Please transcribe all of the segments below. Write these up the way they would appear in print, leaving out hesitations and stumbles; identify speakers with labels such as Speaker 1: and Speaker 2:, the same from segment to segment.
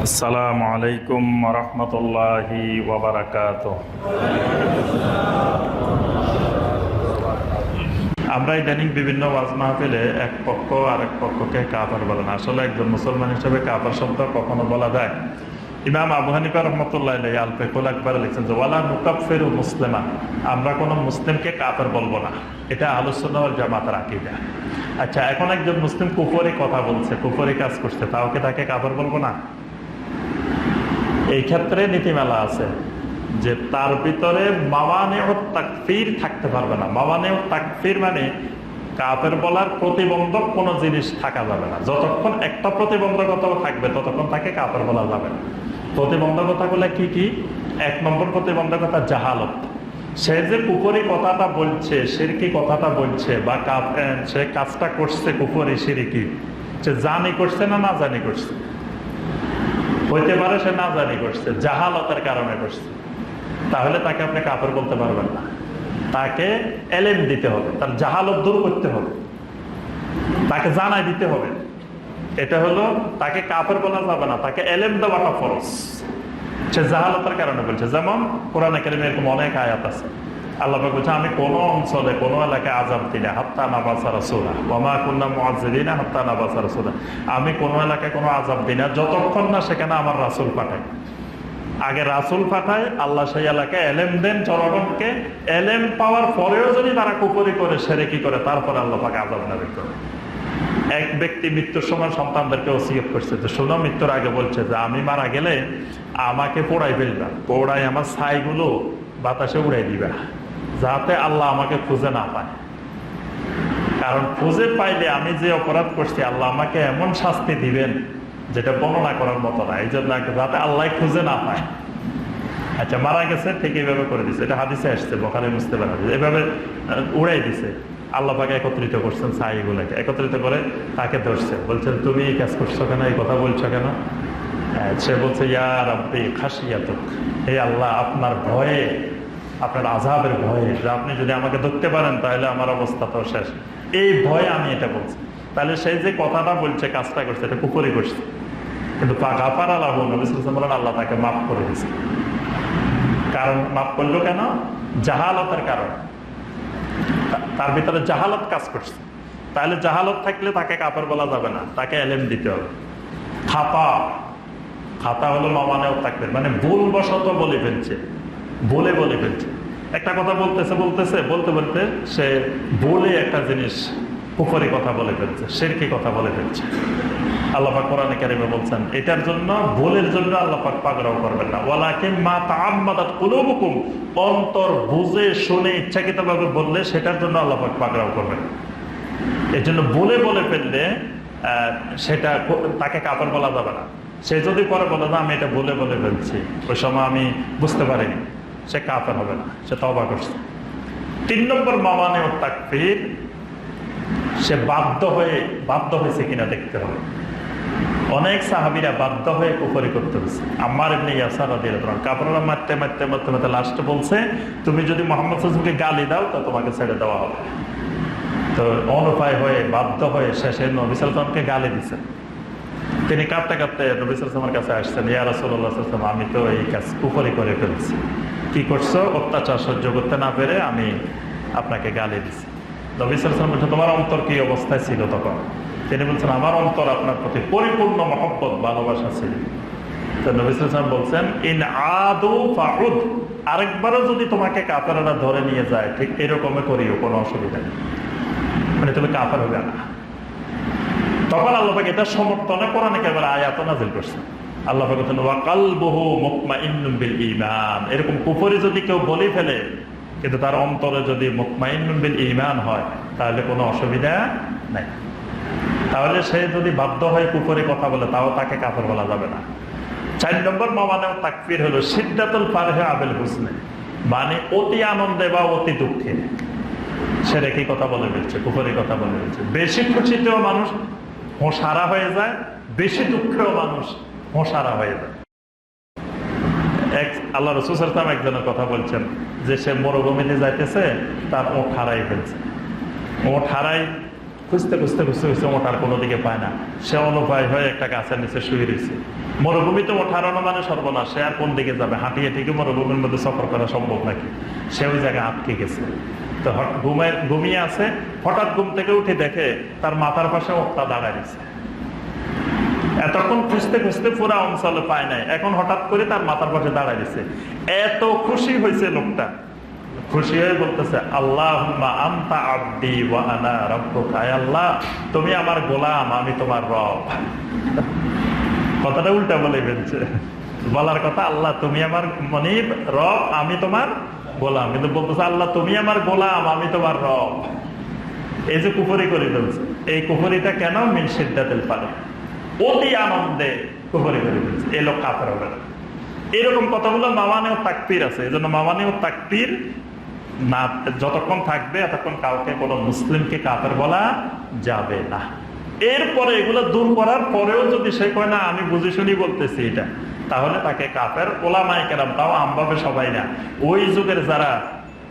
Speaker 1: আসসালামু আলাইকুম রহমতুল্লাহি ওয়া বারাকাতুহু। আমরা ইদানিং বিভিন্ন ওয়াজ মাহফিলে এক পক্ষ আরেক পক্ষকে কাফের বলেন। আসলে একজন মুসলমান হিসেবে কাফের শব্দ কখনো বলা যায়? ইমাম আবু হানিফা রহমতুল্লাহ আলাইহি আল ফিকুল আকবরে লিখছেন যে ওয়ালা নুকাফিরু মুসলিমান, আমরা কোনো মুসলিমকে কাফের বলবো না। এটা আহলুস সুন্নাহ ওয়াল জামাতের আকীদা। আচ্ছা, এখন একজন মুসলিম কুফরি কথা বলছে, কুফরি কাজ করছে, তাও কি তাকে কাফের বলবো না? এই ক্ষেত্রে নীতিমালা আছে যে তার ভিতরে মাওয়ানিউত তাকফির থাকতে পারবে না। মাওয়ানিউত তাকফির মানে কাফের বলার প্রতিবন্ধক কোনো জিনিস থাকা যাবে না। যতক্ষণ একটা প্রতিবন্ধকতা থাকবে ততক্ষণ তাকে কাফের বলা যাবে না। প্রতিবন্ধকতাগুলো কি কি? এক নম্বর প্রতিবন্ধকতা জাহালত। সে যে কুফরি কথাটা বলছে, শিরকি কথাটা বলছে, বা সে কাজটা করছে কুফরি শিরকি, সে জানি করছে না না জানি করছে, হইতে পারে সে না জানি করছে, জাহালতের কারণে করছে, তাহলে তাকে আপনি কাফের বলতে পারবেন না। তাকে এলেম দিতে হবে, তার জাহালত দূর করতে হবে, তাকে জানাই দিতে হবে। এটা হলো, তাকে কাফের বলা যাবে না, তাকে এলেম দেওয়াটা ফরজ। সে জাহালতের কারণে বলছে। যেমন কোরআনে কারিমে এরকম অনেক আয়াত আছে, আল্লাহ পাক বলছে আমি কোন অঞ্চলে কোন এলাকায় আযাব দিই না হাত্তা নাবাসা রাসূলা ওয়া মা কুননা মুআযযিবিনা হাত্তা নাবাসা রাসূলা। আমি কোন এলাকায় কোনো আযাব দিই না যতক্ষণ না সেখানে আমার রাসূল পাঠায়। আগে রাসূল পাঠায়, আল্লাহ সেই এলাকায় এলেম দেন জনগণকে। এলেম পাওয়ার পরেও যদি তারা কুফরি করে, শিরকি করে, তারপরে আল্লাহ পাক আযাব নাযিল করে। এক ব্যক্তি মৃত্যুর সময় সন্তানদেরকে ওসিয়ত করছে যে শোনো, মৃত্যুর আগে বলছে যে আমি মারা গেলে আমাকে পোড়াই ফেলবা, পোড়াই আমার ছাইগুলো বাতাসে উড়াই দিবা, যাতে আল্লাহ আমাকে খুঁজে না পায়। কারণ খুঁজে পাইলে আমি যে অপরাধ করছি আল্লাহ আমাকে এমন শাস্তি দিবেন যেটা বর্ণনা করার মতো না। এই জন্য যাতে আল্লাহ খুঁজে না পায়। আচ্ছা, মারা গেছে ঠিক এইভাবে করে দিছে, এটা হাদিসে আসছে, বুখারী মুসলিমের হাদিস। এভাবে উড়াই দিছে, আল্লাহ পাকে একত্রিত করছেন, ছাইগুলোকে একত্রিত করে তাকে ধরছে, বলছেন তুমি এই কাজ করছো কেন, এই কথা বলছো কেন? সে বলছে ইয়া রাব্বি খাশিয়াতুক, হে আল্লাহ আপনার ভয়ে, আপনার আযাবের ভয়ে, যে আপনি যদি আমাকে ধরতে পারেন তাহলে আমার অবস্থা তো শেষ, এই ভয়ে আমি এটা বলছি। তাহলে সেই যে কথাটা বলছে, কাজটা করছে, এটা কুফরি করছে। কিন্তু গাফারা লাহু, নবী সাল্লাল্লাহু আলাইহি ওয়াসাল্লাম বলেন আল্লাহ তাকে মাফ করে দিয়েছে। কারণ মাফ করলো কেন? জাহালতের কারণ, তার ভিতরে জাহালত কাজ করছে। তাহলে জাহালত থাকলে তাকে কাফের বলা যাবে না, তাকে এলেম দিতে হবে। খাতা হলো মাওয়ানিউত তাকফির, মানে ভুলবশত বলে ফেলছে, বলে ফেলছে। একটা কথা বলতে বলতে সে বলে একটা জিনিস কুফরি কথা বলে ফেলছে, শিরকি কথা বলে ফেলছে। আল্লাহ পাক কোরআনে কারিমে বলছেন এটার জন্য, ভুলের জন্য আল্লাহ পাক পাকড়াও করবেন না। ওয়ালাকিন মা তাআম্মাদাত কুলুবুকুম, অন্তর বুঝে শুনে ইচ্ছাকৃতভাবে বললে সেটার জন্য আল্লাহ পাক পাকড়াও করবেন। এর জন্য বলে ফেললে সেটা তাকে কাফের বলা যাবে না। সে যদি পরে বলে না আমি এটা বলে ফেলছি, ওই সময় আমি বুঝতে পারিনি, সে কাফের হবে না, সে তওবা করছে। ৩ নম্বর মাওয়ানিউত তাকফির, সে বাধ্য হয়েছে কিনা দেখতে হবে। অনেক সাহাবীরা বাধ্য হয়ে কুফরি করতে হয়েছে। আম্মার ইবনে ইয়াসার রাদিয়াল্লাহু আনহু কাফেররা মারতে লাস্ট বলছে তুমি যদি মুহাম্মদ সাল্লাল্লাহু আলাইহি ওয়াসাল্লামকে গালি দাও তো তোমাকে ছেড়ে দেওয়া হবে। তো অনুপায় হয়ে বাধ্য হয়ে শেষে নবী সাল্লাল্লাহু আলাইহি ওয়াসাল্লামকে গালি দিয়েছেন। তিনি কাঁদতে কাঁদতে নবী সাল্লাল্লাহু আলাইহি ওয়াসাল্লামের কাছে আসছেন, ইয়া রাসূলুল্লাহ সাল্লাল্লাহু আলাইহি ওয়াসাল্লাম, আমি তো এই কাজ কুফরি করে ফেলছি, কি করছো? অত্যাচার সহ্য করতে না পেরে আমি আপনাকে গালি দিছি। নবী সাল্লাল্লাহু আলাইহি ওয়াসাল্লাম বলছেন তোমার অন্তর কি অবস্থায় ছিল তখন? তিনি বলছেন আমার অন্তর আপনার প্রতি পরিপূর্ণ মহব্বত, ভালোবাসা ছিল। তো নবী সাল্লাল্লাহু আলাইহি ওয়াসাল্লাম বলছেন ইন আদু ফাউদ, আরেকবারও যদি তোমাকে কাফেররা ধরে নিয়ে যায় ঠিক এরকমই করিও, কোনো অসুবিধা নেই, মানে তুমি কাফের হবে না। তখন আল্লাহ পাক এটা সমর্থনে কোরআনে কারিমে আয়াত নাযিল করছেন। আল্লাহ পাক বলেন ওয়া কলবুহু মুতমাইন্নুন বিল ঈমান, এরকম কুফরি যদি কেউ বলে ফেলে কিন্তু তার অন্তরে যদি মুতমাইন্নুন বিল ঈমান হয় তাহলে কোনো অসুবিধা নাই। তাহলে সে যদি বাধ্য হয়ে কুফরি কথা বলে তাও তাকে কাফের বলা যাবে না। ৪ নম্বর মাওয়ানিউত তাকফির হলো সিদ্দাতুল ফারহে আবিল হুসনে, মানে অতি আনন্দে বা অতি দুঃখে সে একই কথা বলে ফেলছে, কুফরি কথা বলে ফেলছে। বেশি খুশিতেও মানুষ হোঁশহারা হয়ে যায়, বেশি দুঃখেও মানুষ হোঁশহারা হয়ে যায়। আল্লাহ রাসূল সাল্লাল্লাহু আলাইহি ওয়াসাল্লাম একজনের কথা বলছেন যে সে মরুভূমিতে যাইতেছে, তার ওঠ হারাই ফেলছে। ওঠ হারাই খুঁজতে খুঁজতে খুঁজতে খুঁজতে ওঠার কোনো দিকে পায় না, সে অনুপায় হয়ে একটা গাছের নিচে শুয়ে রয়েছে। মরুভূমিতে ওঠার মানে সর্বনাশ, সে আর কোন দিকে যাবে? হাঁটিয়ে ঠিক মরুভূমির মধ্যে সফর করা সম্ভব নাকি? সে ওই জায়গায় আটকে গেছে। তো ঘুমিয়ে আছে, হঠাৎ ঘুম থেকে উঠে দেখে তার মাথার পাশে ওঠটা দাঁড়ায় গেছে। এতক্ষণ খুঁজতে খুঁজতে পুরা অঞ্চলে পায় নাই, এখন হঠাৎ করে তার মাথার পাশে দাঁড়ায় গেছে। এত খুশি হয়েছে লোকটা, খুশি হয়ে বলতেছে, আল্লাহুম্মা আনতা আবদি ওয়া আনা রাব্বুকা, আয় আল্লাহ তুমি আমার গোলাম, আমি তোমার রব। কথাটা উল্টা বলে ফেলছে, বলার কথা আল্লাহ তুমি আমার মনিব, রব আমি তোমার গোলাম, কিন্তু বলতেছে আল্লাহ তুমি আমার গোলাম, আমি তোমার রব। এই যে কুফরি করে ফেলছে, এই কুফরিটা কেন? মিন শিদ্দাতিল ফারহ, অতি আনন্দে কুফরি করে ফেলছে, এই লোক কাফের হবে না। এরকম কতগুলো মাওয়ানি ও তাকবীর আছে। এই জন্য মাওয়ানি ও তাকবীর না যতক্ষণ থাকবে এতক্ষণ কাউকে কোনো মুসলিমকে কাফের বলা যাবে না। এরপরে এগুলো দূর করার পরেও যদি সে কয় না আমি বুঝে শুনি বলতেছি এটা, তাহলে তাকে কাফের। ওলামায়ে কেরাম, তাও আমভাবে সবাই না, ওই যুগের যারা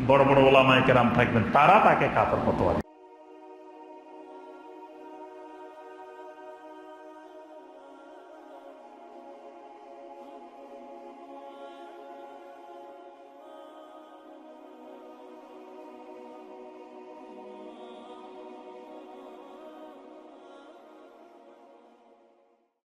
Speaker 1: বড় বড় ওলামায়ে কেরাম থাকবেন তারা তাকে কাফের ফতোয়া